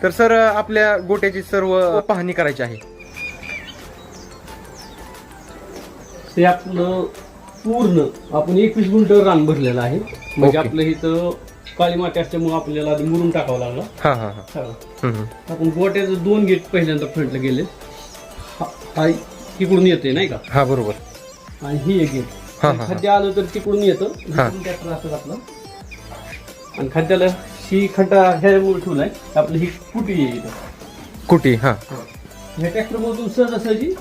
तर सर आपल्या गोट्याची सर्व पाहणी करायची आहे. ते आपलं पूर्ण आपण 21 गुंठ रान भरलेलं आहे. म्हणजे ओके. आपलं इथं काळी माती असल्यामुळे आपल्याला आधी मुरुम टाकावं लागला. हा हा हा. आपण गोट्याचं 2 गेट पहिल्यांदा फ्रंटला गेले. हा तिकडून येते नाही का, हा बरोबर. आणि ही एक गेट. हा, हा. खाद्य आलं तर तिकडून येतं, हा. इकडून ट्रॅक्टर असतं आपलं. आणि खाद्याला ही खड्डा ह्यामुळे ठेवलाय आपलं, ही कुटी आहे इथं. कुठे हा ह्या ट्रॅक्टर मधून सहजासहजी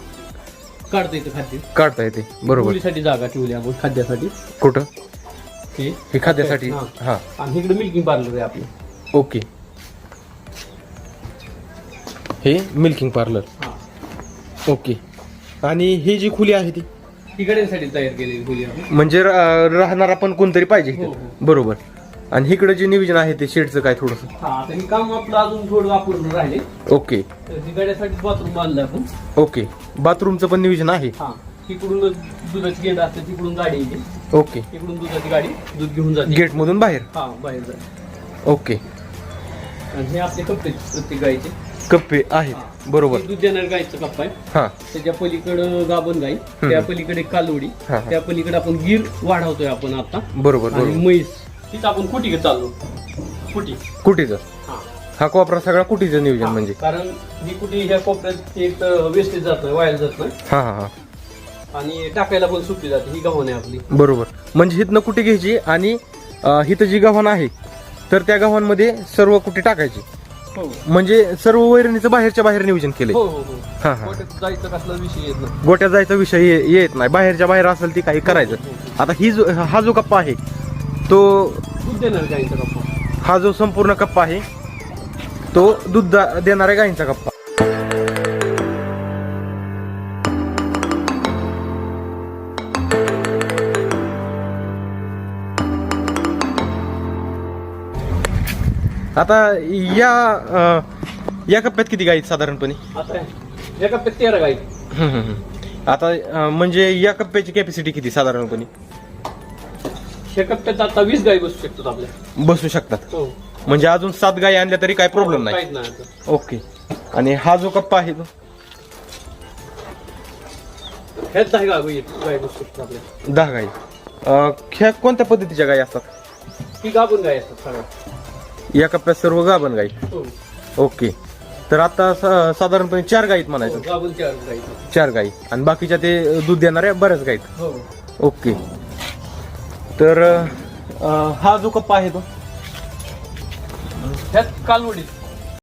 काढता येतं खाद्य. काढता येते बरोबर. मुलीसाठी जागा ठेवली आपण खाद्यासाठी. कुठं हे हे खाद्यासाठी. हा. हा आणि इकडे मिल्किंग पार्लर आहे आपलं. ओके. हे मिल्किंग पार्लर. हा. ओके. आणि ही जी खोली आहे ती ती गाड्यांसाठी तयार केलेली खोली आपण. म्हणजे राहणारा पण कोणतरी पाहिजे इथे. हो, हो. बरोबर. आणि इकडे जे नियोजन आहे ते शेडचं काय थोडस. हा, आता हे काम आपलं अजून थोडं अपूर्ण राहिले. ओके तर ती गाड्यासाठी बाथरूम बांधलं आपण. ओके. बाथरूमचं पण नियोजन आहे. हा, तिकडून दुधाची गेट असते, तिकडून गाडी येते. ओके. तिकडून दुधाची गाडी दूध घेऊन जाते. गेट मधून बाहेर. हा, बाहेर जाते. ओके. आणि हे आपले कप्पे प्रत्येक गाईचे. कप्पे आहेत बरोबर. हे दूध देणाऱ्या गाईचं कप्पा आहे. हा त्याच्या पलीकडं गाभण गाई, त्या पलीकडे कालवडी, हा, हा. त्या पलीकडे आपण गिर वाढवतोय आपण आता. बरोबर आणि बरोबर. म्हैस तीच आपण कुटीकडे चाललो. कुटी. कुटीचं हा. हा कोपरा सगळा कुटीचं नियोजन हा, म्हणजे. कारण ही कुटी ह्या कोपऱ्यात एक वेस्टेज जात नाही, वाया जात नाही, हा हा हा आणि टाकायला पण सुटली जाते. ही गव्हाण आहे आपली. बरोबर. म्हणजे हिथनं कुटी घ्यायची आणि हिथं जी गव्हाण आहे तर त्या गव्हाणमध्ये सर्व कुटी टाकायची. हो म्हणजे सर्व वैरणीचं बाहेरच्या बाहेर नियोजन केले. हो हो. हा हा. गोट्यात जायचं कसला विषय येत नाही. गोट्यात जायचा विषय येत नाही, बाहेरच्या बाहेर असेल ती काही करायचं. आता हा जो कप्पा आहे तो दूध देणार गाईचा कप्पा. हा जो संपूर्ण कप्पा आहे तो दूध देणाऱ्या गायींचा कप्पा. आता या कप्प्यात किती गायी आहेत साधारणपणे? आता या कप्प्यात 13 गाई. आता म्हणजे या कप्प्याची कॅपॅसिटी किती साधारणपणे? या कप्प्यात आता 20 गाई बसू शकतात आपल्या. बसू शकतात. हो. म्हणजे अजून 7 गायी आणल्या तरी काही प्रॉब्लेम नाही. काहीच नाही आता. ओके. आणि हा जो कप्पा आहे तो ह्यात 10 गाई बसू शकतात आपल्या. 10 गायी. ह्या कोणत्या पद्धतीच्या गायी असतात? ही गाभण गाई असतात सगळ्या. या कप्प्यात सर्व गाभण गायी. हो. ओके. तर आता साधारणपणे 4 गायीत म्हणायचं. गाभण 4 गाई. 4 गायी आणि बाकीच्या ते दूध देणाऱ्या बऱ्याच गायीत. हो. ओके. तर हा जो कप्पा आहे तो ह्यात कालवडी